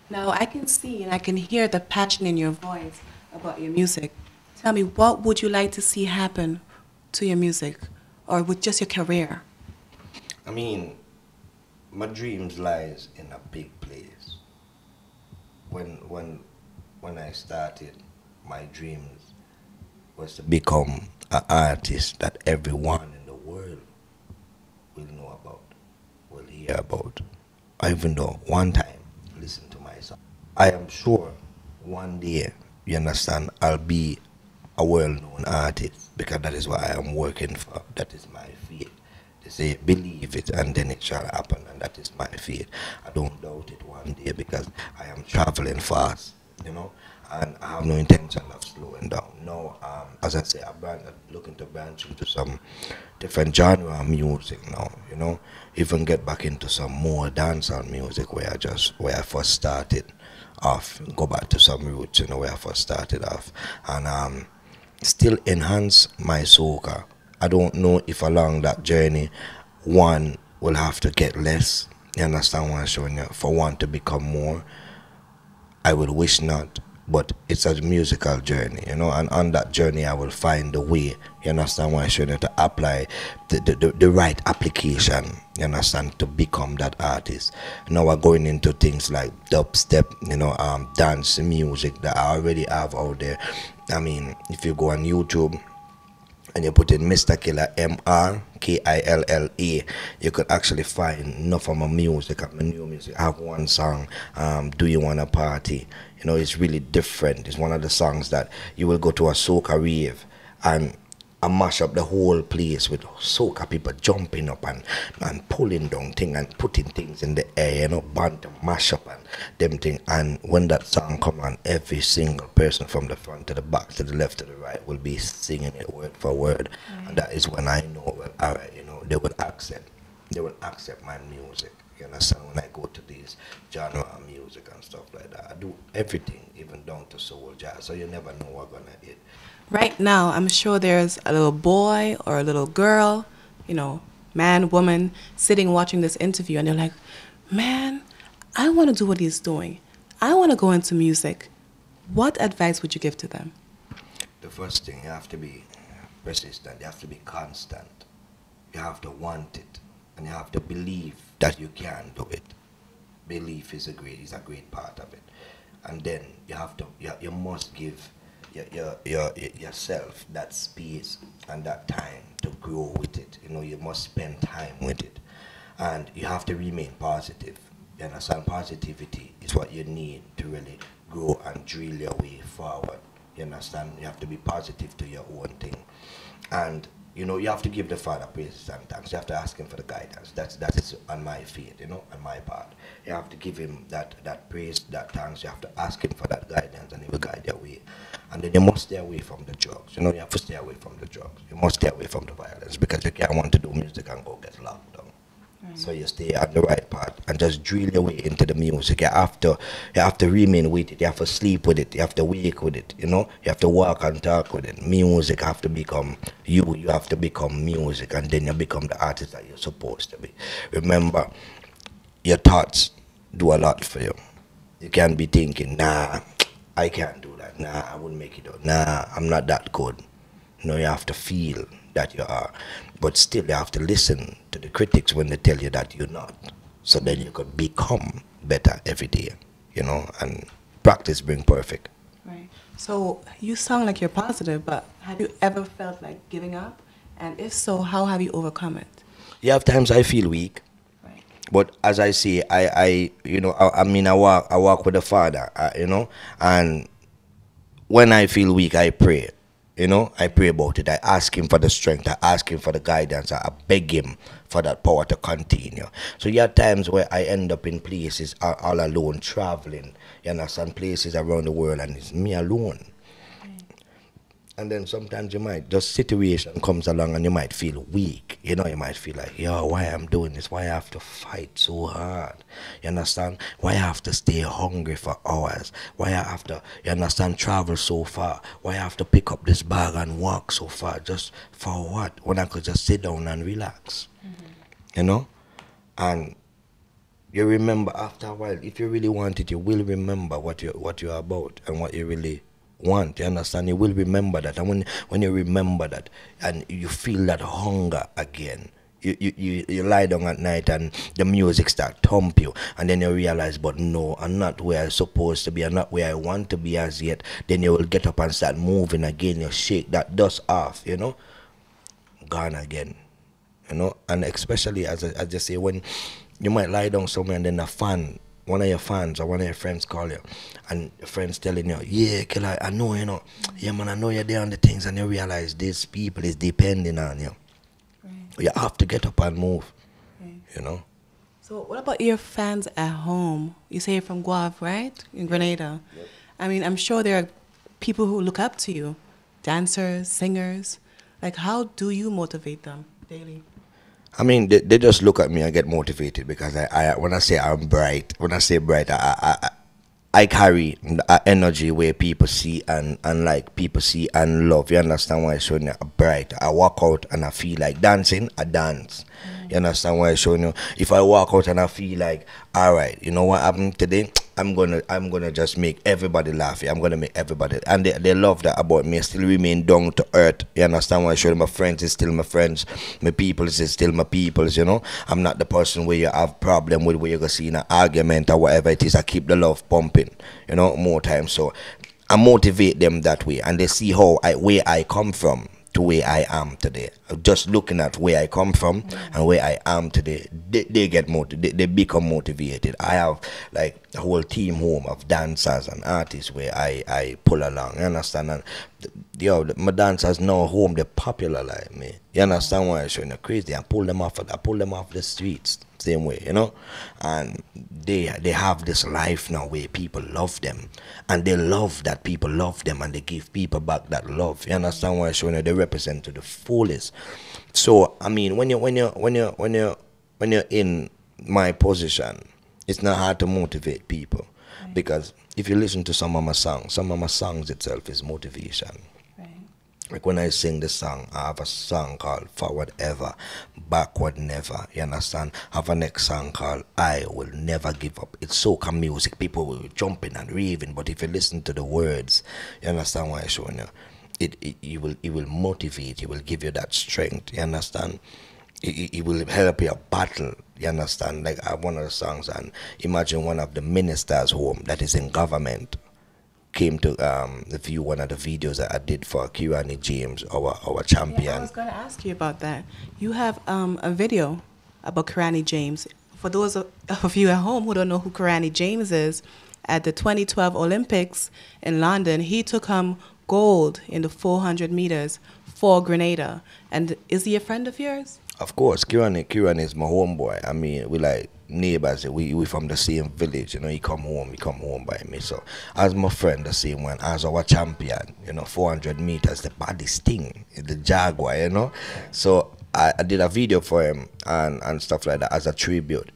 Now, I can see and I can hear the passion in your voice about your music. Tell me, what would you like to see happen to your music or with just your career? I mean, my dreams lies in a big place. When when when I started, my dreams was to become an artist that everyone in the world will know about, will hear about. Even though one time listen to my song. I am sure one day, you understand, I'll be a well-known artist because that is what I am working for. That is my faith. They say believe it and then it shall happen, and that is my faith. I don't doubt it one day because I am traveling fast, you know, and I have no intention of slowing down. No, as I say, I'm looking to branch into some different genre of music now, you know, even get back into some more dancehall music where I first started off, go back to some roots, you know, where I first started off, and still enhance my soca. I don't know if along that journey one will have to get less. You understand what I'm showing you? For one to become more. I will wish not, but it's a musical journey, you know, and on that journey I will find the way, you understand what I'm showing you, to apply the right application, you understand, to become that artist. Now we're going into things like dubstep, you know, dance music that I already have out there. I mean, if you go on YouTube and you put in Mr. Killa, MrKilla, you could actually find enough of my music, of my new music. I have one song, Do You Wanna Party? You know, it's really different. It's one of the songs that you will go to a soca rave and I mash up the whole place with soca people jumping up and pulling down things and putting things in the air, you know, band to mash up and them thing. And when that song come on, every single person from the front to the back to the left to the right will be singing it word for word. Right. And that is when I know, well, all right, you know, they will accept my music. You understand? When I go to these genre of music and stuff like that, I do everything, even down to soul jazz. So you never know what's gonna hit. Right now, I'm sure there's a little boy or a little girl, you know, man, woman, sitting watching this interview, and they're like, man, I want to do what he's doing. I want to go into music. What advice would you give to them? The first thing, you have to be persistent, you have to be constant, you have to want it, and you have to believe that you can do it. Belief is a great part of it. And then you have to, you must give yourself that space and that time to grow with it. You know, you must spend time with it. And you have to remain positive. You understand? Positivity is what you need to really grow and drill your way forward. You understand? You have to be positive to your own thing. And you know, you have to give the Father praises and thanks. You have to ask him for the guidance. That is on my faith, you know, on my part. You have to give him that praise, that thanks. You have to ask him for that guidance, and he will guide your way. And then you must stay away from the drugs. You know, you have to stay away from the drugs. You must stay away from the violence because you can't want to do music and go get locked down. So you stay on the right path and just drill your way into the music. You have to remain with it. You have to sleep with it. You have to wake with it. You know, you have to walk and talk with it. Music have to become you. You have to become music, and then you become the artist that you're supposed to be. Remember, your thoughts do a lot for you. You can't be thinking, nah, I can't do that. Nah, I wouldn't make it out. Nah, I'm not that good. You know, you have to feel that you are. But still, you have to listen to the critics when they tell you that you're not. So then you could become better every day, you know, and practice bring perfect. Right. So you sound like you're positive, but have you ever felt like giving up? And if so, how have you overcome it? You have times I feel weak. Right. But as I say, you know, I mean, I walk with the Father, you know, and when I feel weak, I pray. You know, I pray about it. I ask him for the strength. I ask him for the guidance. I beg him for that power to continue. So you have times where I end up in places all alone, traveling. You understand, places around the world, and it's me alone. And then sometimes you might, just situation comes along and you might feel weak. You know, you might feel like, yo, why I'm doing this? Why I have to fight so hard? You understand? Why I have to stay hungry for hours? Why I have to, you understand, travel so far? Why I have to pick up this bag and walk so far? Just for what? When I could just sit down and relax. You know? And You remember after a while. If you really want it, you will remember what you're about and what you really want. You understand? You will remember that, and when you remember that, and you feel that hunger again. You lie down at night and the music start thump you, and then you realize, but no, I'm not where I'm supposed to be, I'm not where I want to be as yet. Then you will get up and start moving again. You shake that dust off, gone again, and especially as I just say, when you might lie down somewhere and then one of your fans or one of your friends call you, and your friends telling you, yeah, killer, I know, yeah, man, I know you're there on the things, and you realize these people is depending on you. Right. You have to get up and move, Right. you know. So what about your fans at home? You say you're from Guav, right? In Grenada. Yep. I mean, I'm sure there are people who look up to you, dancers, singers. Like, how do you motivate them daily? I mean, they just look at me and get motivated because when I say I'm bright, when I say bright, I carry energy where people see and like people see and love. You understand why I'm showing you bright? I walk out and I feel like dancing, I dance. You understand why I'm showing you? If I walk out and I feel like, all right, you know what happened today? I'm gonna just make everybody laugh. I'm gonna make everybody, and they love that about me. I still remain down to earth. You understand why I show you? My friends is still my friends. My peoples is still my peoples. I'm not the person where you have problem with, where you go see in an argument or whatever it is. I keep the love pumping. More time. So I motivate them that way, and they see where I come from to where I am today. Just looking at where I come from and where I am today, they get motivated. They become motivated. I have like a whole team home of dancers and artists where I pull along. You understand? And my dancers now home, they're popular like me. You understand why I'm showing you? Crazy. I pull them off the streets same way, and they have this life now where people love them, and they love that people love them, and they give people back that love. You understand why I'm showing you? They represent to the fullest. So I mean, when you're in my position, it's not hard to motivate people, because if you listen to some of my songs itself is motivation. Like when I sing the song, I have a song called Forward Ever, Backward Never. You understand? I have a next song called I Will Never Give Up. It's soca music. People will be jumping and raving, but if you listen to the words, you understand why I'm showing you? It will motivate. It will give you that strength. You understand? It will help you battle. You understand? Like I have one of the songs, and imagine one of the ministers home that is in government came to view one of the videos that I did for Kirani James, our champion. Yeah, I was going to ask you about that. You have a video about Kirani James. For those of you at home who don't know who Kirani James is, at the 2012 Olympics in London, he took home gold in the 400 meters for Grenada. And is he a friend of yours? Of course, Kirani is my homeboy. I mean, we like neighbors. We from the same village. He come home by me. So as my friend, the same one, as our champion, 400 meters, the baddest thing, the Jaguar, So I did a video for him and stuff like that as a tribute,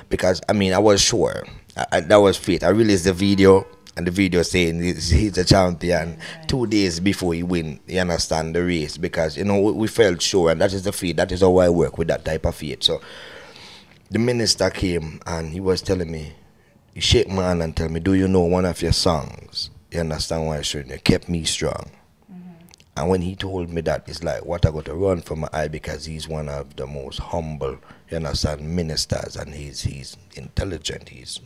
because I mean I was sure that was fate. I released the video. And the video saying he's a champion 2 days before he win, you understand, the race. Because, we felt sure, and that is the faith. That is how I work with that type of faith. So the minister came and he was telling me, he shake my hand and tell me, do you know one of your songs? You understand why I showing you? Kept me strong. And when he told me that, it's like what I got to run from my eye, because he's one of the most humble, you understand, ministers, and he's intelligent, he's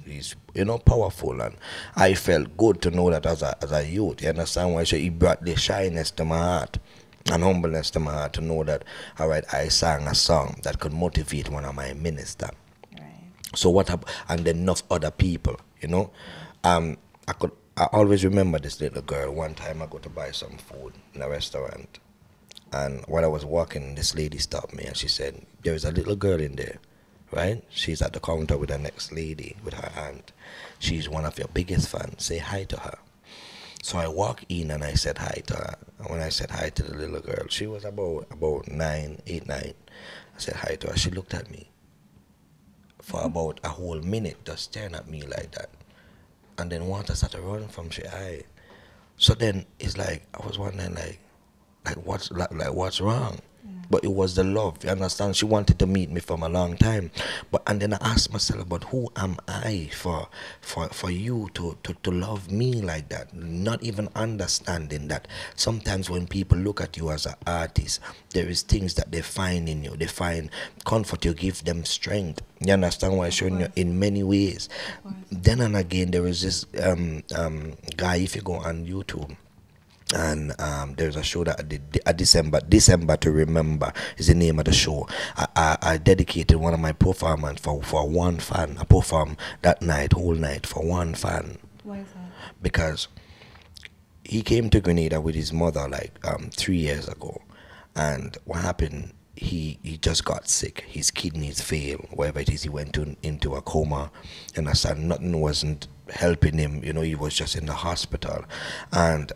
powerful, and I felt good to know that as a youth, you understand why? So he brought the shyness to my heart and humbleness to my heart to know that, all right, I sang a song that could motivate one of my minister. Right. So and then enough other people, I always remember this little girl. One time I go to buy some food in a restaurant, and while I was walking, this lady stopped me and she said, there is a little girl in there, right? She's at the counter with the next lady with her aunt. She's one of your biggest fans. Say hi to her. So I walked in and I said hi to her. And when I said hi to the little girl, she was about 9. I said hi to her. She looked at me for about a whole minute, just staring at me like that. And then water started running from her eye. So then it's like I was wondering, like what's wrong? But it was the love, you understand? She wanted to meet me from a long time. But and then I asked myself, but who am I for you to love me like that? Not even understanding that sometimes when people look at you as an artist, there is things that they find in you. They find comfort, you give them strength. You understand what I'm showing you in many ways. Then and again there is this guy, if you go on YouTube, and there's a show that I did, a December to Remember is the name of the show. I dedicated one of my performances for one fan. I performed that night, whole night, for one fan. Why is that? Because he came to Grenada with his mother like 3 years ago, and what happened, he just got sick. His kidneys failed, whatever it is. He went into a coma, and I said nothing wasn't helping him. You know, he was just in the hospital, and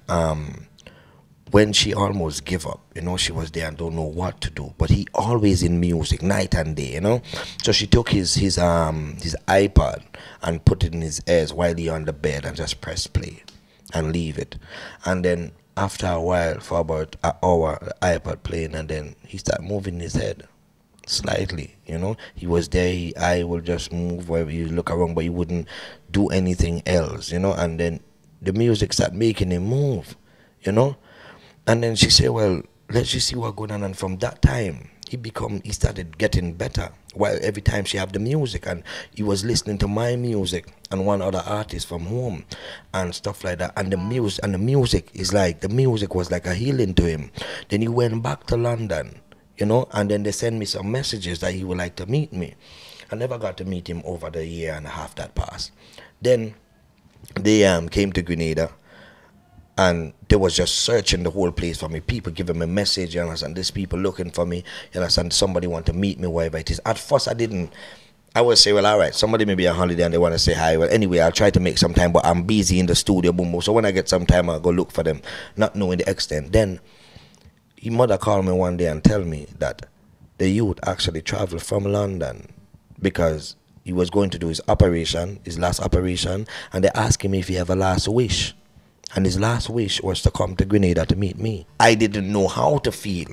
when she almost gave up, you know, she was there and don't know what to do. But he always in music, night and day, you know. So she took his iPod and put it in his ears while he on the bed and just press play and leave it. And then after a while, for about an hour, the iPod playing, and then he started moving his head slightly, you know. He was there, I will just move wherever you look around, but he wouldn't do anything else, you know. And then the music started making him move, you know. And then she said, well, let's just see what's going on. And from that time, he started getting better. While every time she had the music, and he was listening to my music and one other artist from home and stuff like that. And the music was like a healing to him. Then he went back to London, you know, and then they sent me some messages that he would like to meet me. I never got to meet him over the year and a half that passed. Then they came to Grenada, and they was just searching the whole place for me. People giving me message, you understand? There's people looking for me, you understand? Somebody want to meet me, wherever it is. At first, I would say, well, all right, somebody may be on holiday and they want to say hi. Well, anyway, I'll try to make some time, but I'm busy in the studio, boom, boom. So when I get some time, I'll go look for them, not knowing the extent. Then, his mother called me one day and tell me that the youth actually traveled from London because he was going to do his last operation, and they asked him if he have a last wish. And his last wish was to come to Grenada to meet me. I didn't know how to feel.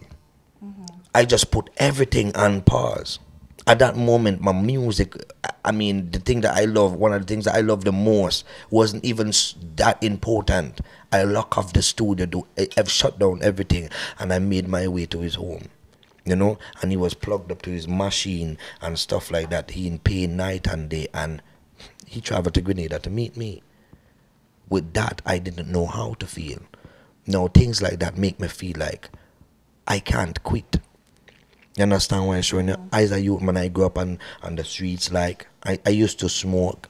I just put everything on pause. At that moment, my music, the thing that I love, one of the things that I love the most, wasn't even that important. I locked off the studio, I've shut down everything, and I made my way to his home. You know, and he was plugged up to his machine and stuff like that. He in pain night and day, and he traveled to Grenada to meet me. With that, I didn't know how to feel. Now, things like that make me feel like I can't quit. You understand what I'm showing you? As a youth, when I grew up on the streets, like, I used to smoke.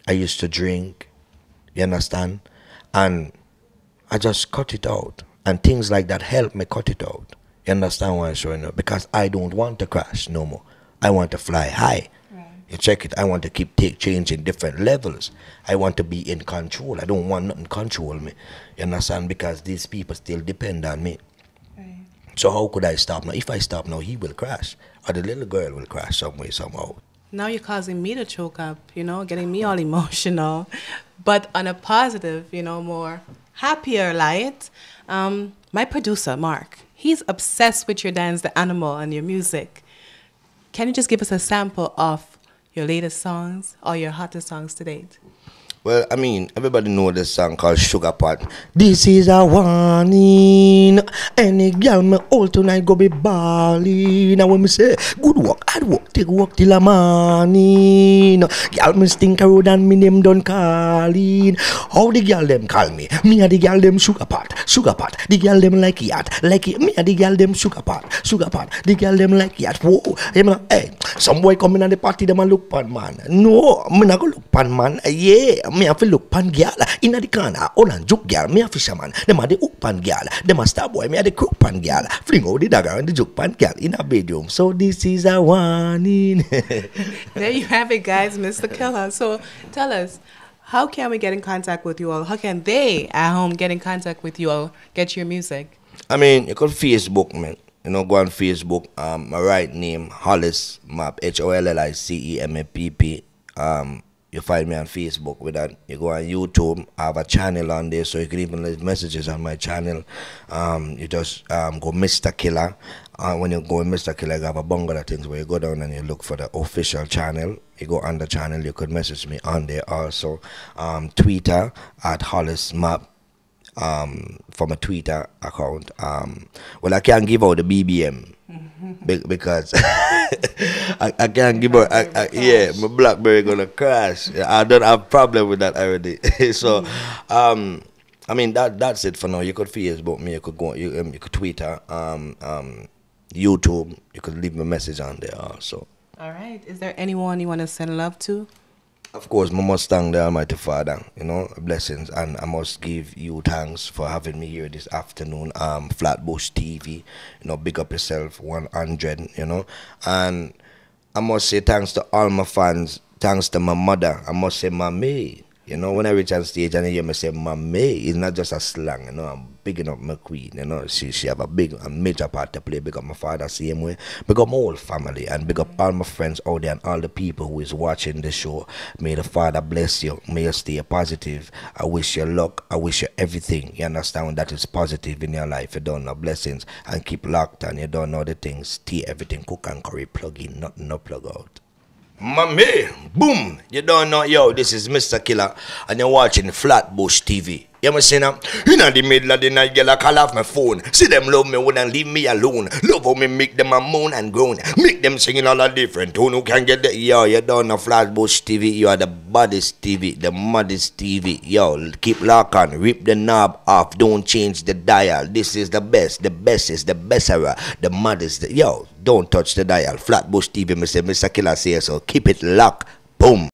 I used to drink. You understand? And I just cut it out. And things like that help me cut it out. You understand what I'm showing you? Because I don't want to crash no more. I want to fly high. You check it. I want to take change in different levels. I want to be in control. I don't want nothing control me. You understand? Because these people still depend on me. Right. So how could I stop now? If I stop now, he will crash. Or the little girl will crash some way, somehow. Now you're causing me to choke up, you know, getting me all emotional. But on a positive, you know, more happier light, my producer, Mark, he's obsessed with your dance, The Animal, and your music. Can you just give us a sample of your latest songs or your hottest songs to date? Well, everybody know this song called Sugar Pot. This is a warning. Any girl me all tonight go be balling. Now when me say good work, hard work, take work till a morning. Girl me stink road and me name done calling. How the girl them call me? Me a the girl them Sugar Pot, Sugar Pot. The girl them like it, like it. Me a the girl them Sugar Pot, Sugar Pot. The girl them like it. Whoa, hey, some boy coming at the party them a look pan man. No, me not go look pan man. Yeah. Me have to look pan girl in the corner. All and joke girl, me a fisherman. Them a the hook pan girl. Them a star boy, me a the crook pan girl. Fling out the dagger and the joke pan girl in a bedroom. So this is a warning. There you have it, guys, Mr.Killa. So tell us, how can we get in contact with you all? How can they at home get in contact with you all, get your music? You could Facebook, man. You know, go on Facebook. My right name, Hollis Map, HOLLICEMAPP. You find me on Facebook with that. You go on YouTube. I have a channel on there, so you can even leave messages on my channel. You just go Mr. Killa. When you go in Mr. Killa, you have a bungle of things where you go down and you look for the official channel. You go on the channel, you could message me on there also. Twitter at Hollis Map. From a Twitter account. Well, I can't give out the BBM because I can't give out. Yeah, my BlackBerry gonna crash. I don't have problem with that already. So, I mean that's it for now. You could Facebook me. You could go. You could Twitter. YouTube. You could leave me a message on there also. All right. Is there anyone you want to send love to? Of course, I must thank the Almighty Father, blessings, and I must give you thanks for having me here this afternoon. Flatbushtv, big up yourself, 100, and I must say thanks to all my fans, thanks to my mother. I must say, Mammy. When I reach on stage and you hear me say Mammy, it's not just a slang, I'm bigging up my queen, she have a major part to play. Big up my father, same way. Big up my whole family, and big up all my friends out there and all the people who is watching the show. May the Father bless you. May you stay positive. I wish you luck. I wish you everything. You understand that is positive in your life. You don't know blessings, and keep locked on. You don't know the things. Tea, everything, cook and curry, plug in, nothing no plug out. Mommy, boom! You don't know, yo, this is Mr. Killa, and you're watching Flatbushtv. You me see now? In the middle of the night, girl, I call off my phone. See them love me, wouldn't leave me alone. Love how me make them a moan and groan. Make them singing all a different tone. Who can get the, yo, you don't know Flatbushtv. You are the baddest TV, the maddest TV. Yo, keep lock on, rip the knob off, don't change the dial. This is the best is the best era, the maddest. Yo, don't touch the dial. Flatbushtv, Mr. Killa says so. Keep it locked. Boom.